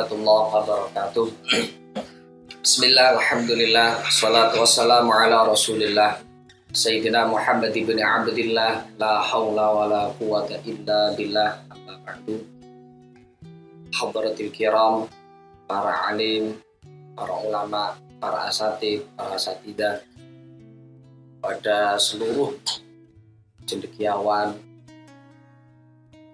warahmatullahi wabarakatuh. Bismillah, alhamdulillah, salatu wassalamu ala rasulillah Sayyidina Muhammad ibn Abdillah, la hawla wa la quwata illa billah. Amma ba'du. Hadratil kiram, para alim, para ulama, para asatid, para asatidah, pada seluruh cendekiawan,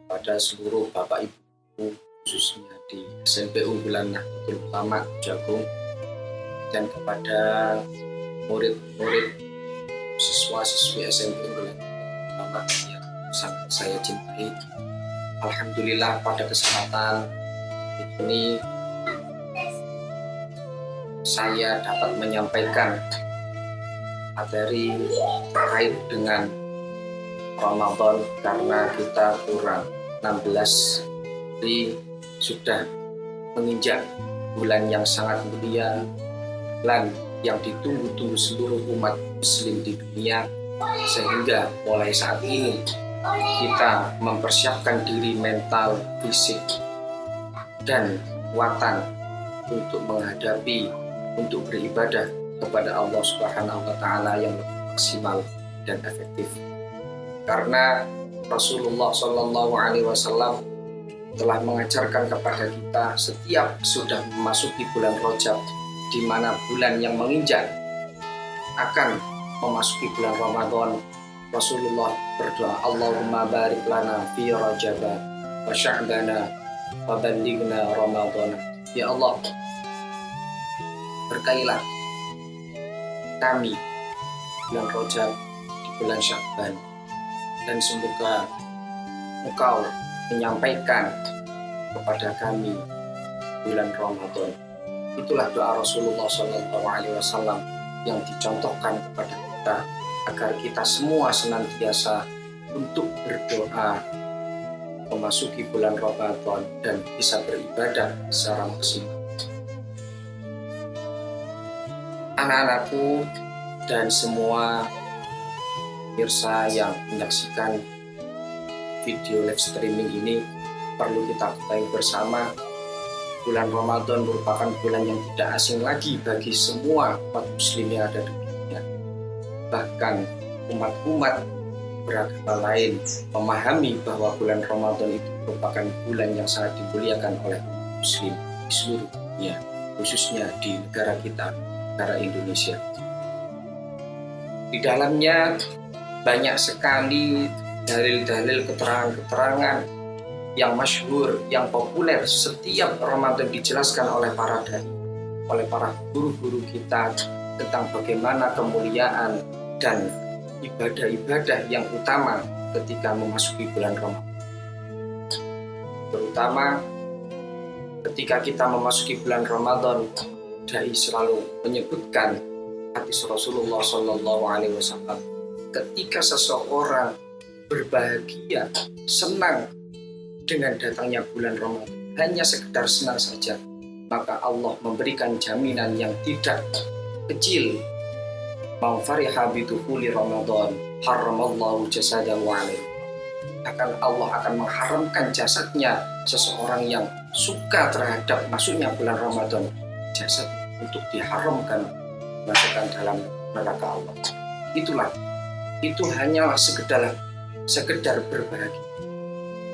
pada seluruh bapak ibu, khususnya di SMP Unggulan Nahdlatul Ulama Jagung, dan kepada murid-murid siswa-siswi SMP Unggulan Nahdlatul Ulama yang sangat saya cintai. Alhamdulillah pada kesempatan ini saya dapat menyampaikan materi terkait dengan Ramadan, karena kita kurang 16 hari sudah menginjak bulan yang sangat mulia, bulan yang ditunggu-tunggu seluruh umat muslim di dunia, sehingga mulai saat ini kita mempersiapkan diri mental, fisik, dan kekuatan untuk menghadapi, untuk beribadah kepada Allah Subhanahu wa Ta'ala yang maksimal dan efektif. Karena Rasulullah Shallallahu Alaihi Wasallam telah mengajarkan kepada kita setiap sudah memasuki bulan Rajab, di mana bulan yang menginjak akan memasuki bulan Ramadan, Rasulullah berdoa, Allahumma barik lana fi Rajab wa sya'bana wa ballighna Ramadan. Ya Allah, berkailah kami bulan Rajab, di bulan Sya'ban, dan semoga Engkau menyampaikan kepada kami bulan Ramadan. Itulah doa Rasulullah SAW yang dicontohkan kepada kita, agar kita semua senantiasa untuk berdoa memasuki bulan Ramadan dan bisa beribadah secara maksimal. Anak-anakku dan semua pemirsa yang menyaksikan video live streaming ini, perlu kita ketahui bersama, bulan Ramadan merupakan bulan yang tidak asing lagi bagi semua umat muslim yang ada di dunia. Bahkan umat-umat beragama lain memahami bahwa bulan Ramadan itu merupakan bulan yang sangat dimuliakan oleh muslim di seluruh dunia, khususnya di negara kita, negara Indonesia. Di dalamnya banyak sekali dalil-dalil, keterangan-keterangan yang masyhur, yang populer. Setiap Ramadan dijelaskan oleh para dai, oleh para guru-guru kita tentang bagaimana kemuliaan dan ibadah-ibadah yang utama ketika memasuki bulan Ramadan. Terutama ketika kita memasuki bulan Ramadan, dai selalu menyebutkan hadis Rasulullah Shallallahu Alaihi Wasallam, ketika seseorang berbahagia, senang dengan datangnya bulan Ramadan, hanya sekedar senang saja, maka Allah memberikan jaminan yang tidak kecil. Man fariha bidukhuli Ramadan haramallahu jasadahu alaihi. Allah akan mengharamkan jasadnya seseorang yang suka terhadap masuknya bulan Ramadan, jasad untuk diharamkan masukkan dalam neraka Allah. Itu hanyalah sekedar berbahagia.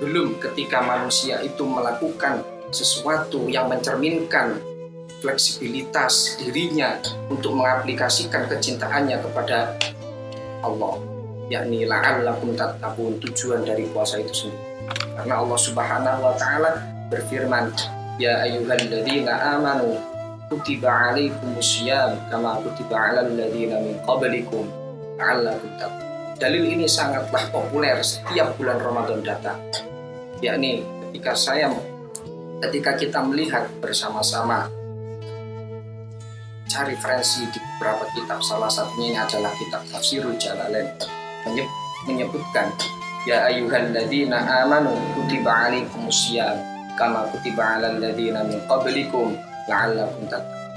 Belum ketika manusia itu melakukan sesuatu yang mencerminkan fleksibilitas dirinya untuk mengaplikasikan kecintaannya kepada Allah, yakni la'allakum tattaqun, tujuan dari puasa itu sendiri. Karena Allah Subhanahu wa Ta'ala berfirman, ya ayyuhalladzina amanu kutiba alaikumussyam kama kutiba alal ladzina min qablikum la'allakum tattaqun. Dalil ini sangatlah populer setiap bulan Ramadan datang, yakni ketika kita melihat bersama-sama, cari referensi di beberapa kitab, salah satunya adalah kitab Tafsirul Jalalain, menyebutkan ya ayyuhalladzina amanu kutiba alaikumussyam kama kutiba alal ladzina min qablikum la'allakum tattaqun.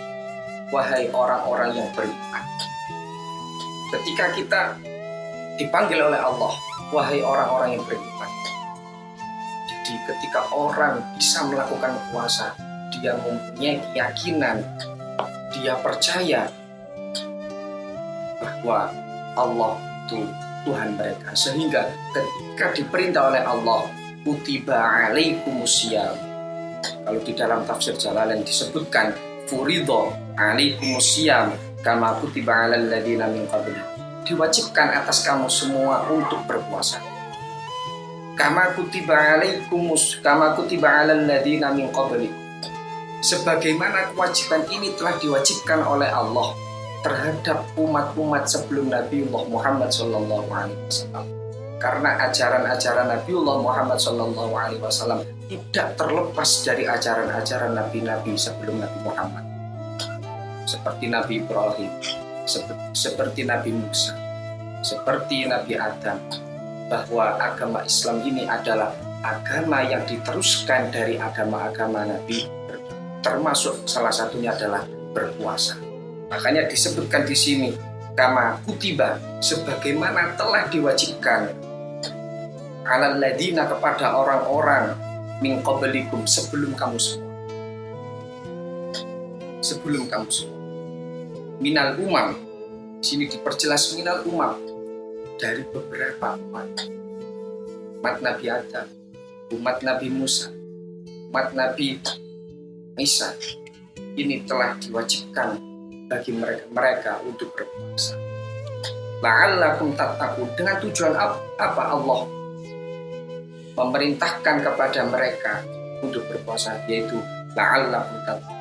Wahai orang-orang yang beriman, ketika kita dipanggil oleh Allah, wahai orang-orang yang beriman. Jadi ketika orang bisa melakukan puasa, dia mempunyai keyakinan, dia percaya bahwa Allah itu Tuhan mereka, sehingga ketika diperintah oleh Allah kutiba alaikumusiyam, kalau di dalam tafsir Jalalain disebutkan furidho alaikumusiyam kama kutiba alal ladina min qablikum, diwajibkan atas kamu semua untuk berpuasa kama kutiba alal ladina min qablikum, sebagaimana kewajiban ini telah diwajibkan oleh Allah terhadap umat-umat sebelum Nabiullah Muhammad SAW. Karena ajaran-ajaran Nabiullah Muhammad SAW tidak terlepas dari ajaran-ajaran nabi-nabi sebelum Nabi Muhammad, seperti Nabi Ibrahim, seperti Nabi Musa, seperti Nabi Adam, bahwa agama Islam ini adalah agama yang diteruskan dari agama-agama Nabi, termasuk salah satunya adalah berpuasa. Makanya disebutkan di sini kama kutiba, sebagaimana telah diwajibkan alal ladina, kepada orang-orang min qablikum, sebelum kamu semua. Sebelum kamu semua. Minal umam, di sini diperjelas minal umam, dari beberapa umat. Umat Nabi Adam, umat Nabi Musa, umat Nabi Isa, ini telah diwajibkan bagi mereka untuk berpuasa. La'allakum tattaqun, dengan tujuan apa Allah memerintahkan kepada mereka untuk berpuasa, yaitu la'allakum tattaqun.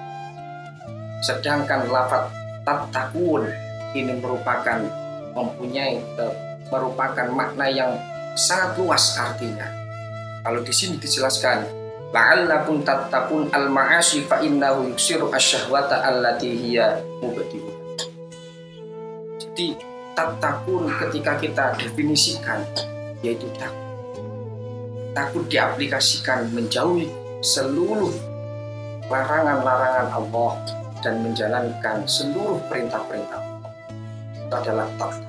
Sedangkan lafaz tattaqun ini merupakan makna yang sangat luas artinya. Kalau di sini dijelaskan la'allakum tattaqun al-ma'asi fa innahu yuksiru asyahwata allati hiya mubtilu. Jadi tattaqun ketika kita definisikan yaitu takut diaplikasikan menjauhi seluruh larangan-larangan Allah dan menjalankan seluruh perintah-perintah Allah. Itu adalah takut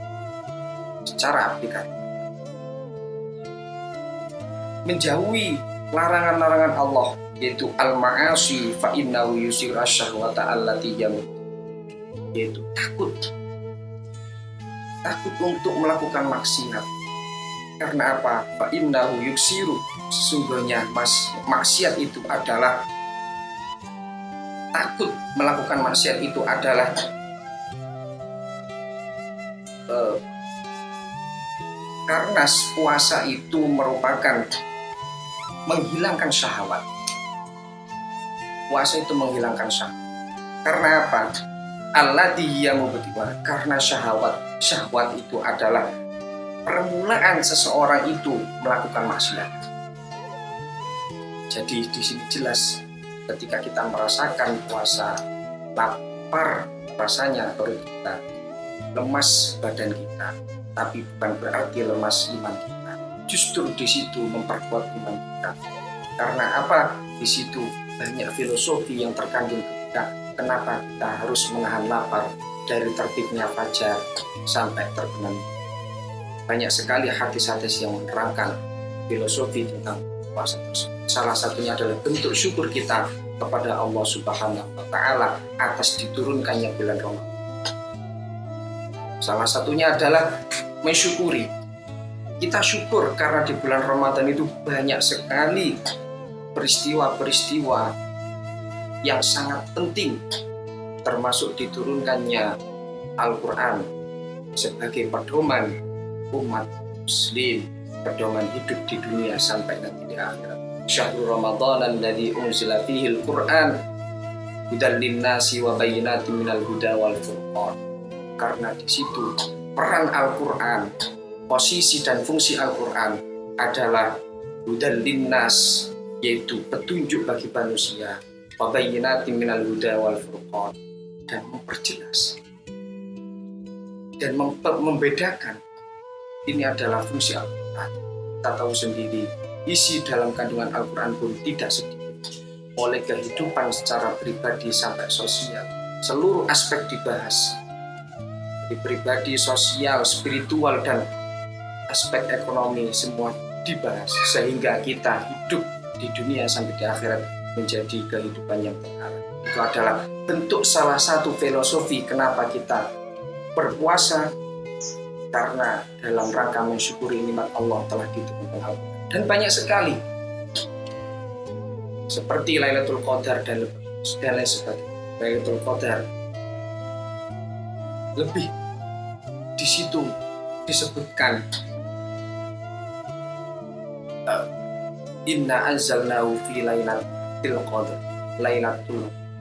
secara aplikatif. Menjauhi larangan-larangan Allah yaitu al-ma'asi fa innahu yusiru asyahwata allati yamut, yaitu takut untuk melakukan maksiat. Karena apa? Fa innahu yusiru, sesungguhnya maksiat itu adalah, takut melakukan maksiat itu adalah karena puasa itu merupakan menghilangkan syahwat. Puasa itu menghilangkan syahwat. Karena apa? Allati hiya mubtilah, karena syahwat itu adalah permulaan seseorang itu melakukan maksiat. Jadi di sini jelas ketika kita merasakan puasa, lapar rasanya perut kita, lemas badan kita, tapi bukan berarti lemas iman kita. Justru di situ memperkuat iman kita. Karena apa? Di situ banyak filosofi yang terkandung ketika kenapa kita harus menahan lapar dari terbitnya fajar sampai terbenam. Banyak sekali hadis-hadis yang menerangkan filosofi tentang puasa tersebut. Salah satunya adalah bentuk syukur kita kepada Allah Subhanahu wa Ta'ala atas diturunkannya bulan Ramadan. Salah satunya adalah mensyukuri. Kita syukur karena di bulan Ramadan itu banyak sekali peristiwa-peristiwa yang sangat penting, termasuk diturunkannya Al-Quran sebagai pedoman umat muslim, pedoman hidup di dunia sampai nanti di akhirat. Syahrul Ramadan alladzi unzila fihi al-Quran hudal linnasi wa bayyinatin minal huda wal furqan. Karena di situ peran Al-Quran, posisi dan fungsi Al-Quran adalah hudal linnas, yaitu petunjuk bagi manusia, wa bayyinatin minal huda wal furqan, dan memperjelas dan membedakan. Ini adalah fungsi Al-Quran. Kita tahu sendiri, isi dalam kandungan Al-Quran pun tidak sedikit. Oleh kehidupan secara pribadi sampai sosial, seluruh aspek dibahas. Di pribadi, sosial, spiritual, dan aspek ekonomi semua dibahas. Sehingga kita hidup di dunia sampai di akhirat menjadi kehidupan yang terarah. Itu adalah bentuk salah satu filosofi kenapa kita berpuasa, karena dalam rangka mensyukuri nikmat Allah telah diturunkan Al-Quran. Dan banyak sekali seperti Lailatul Qadar dan lain sebagainya. Lailatul Qadar lebih di situ disebutkan inna anzalnahu fi lailatul qadar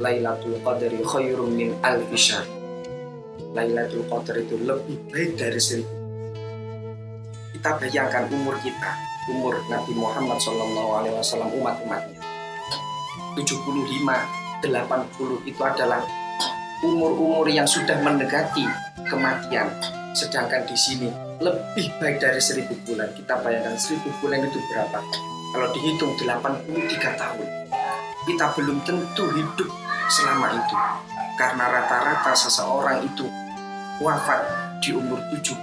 lailatul qadri khairum min alfi syahr. Lailatul Qadar itu lebih baik dari 1000. Kita bayangkan umur kita, umur Nabi Muhammad SAW, umat-umatnya 75, 80 itu adalah umur-umur yang sudah mendekati kematian. Sedangkan di sini lebih baik dari 1000 bulan. Kita bayangkan 1000 bulan itu berapa? Kalau dihitung 83 tahun, kita belum tentu hidup selama itu. Karena rata-rata seseorang itu wafat di umur 70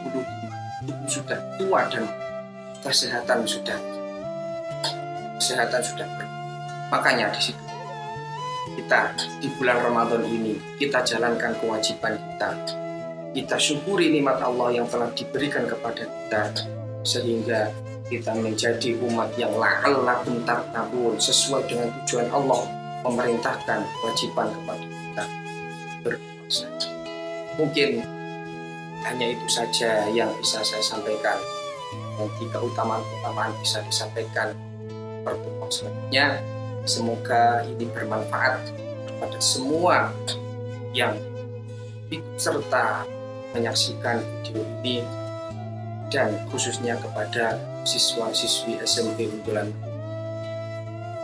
itu sudah tua dan kesehatan sudah makanya di situ kita di bulan Ramadan ini kita jalankan kewajiban kita syukuri nikmat Allah yang telah diberikan kepada kita, sehingga kita menjadi umat yang la'allakum tattaqun, sesuai dengan tujuan Allah memerintahkan kewajiban kepada kita berpuasa. Mungkin hanya itu saja yang bisa saya sampaikan. Nanti keutamaan bisa disampaikan pertemuan selanjutnya. Semoga ini bermanfaat kepada semua yang ikut serta menyaksikan video ini, dan khususnya kepada siswa-siswi SMP Untulan.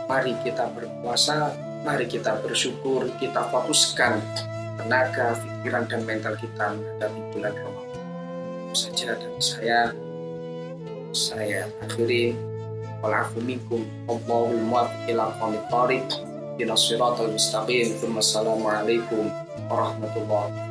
Mari kita berpuasa, mari kita bersyukur, kita fokuskan tenaga, pikiran, dan mental kita menghadapi bulan Ramadan. Itu saja dari saya akhiri. Walafu minkum Allahul muwaffiq ila aqwamit thoriq ila shiratal mustaqim. Wassalamualaikum warahmatullahi wabarakatuh.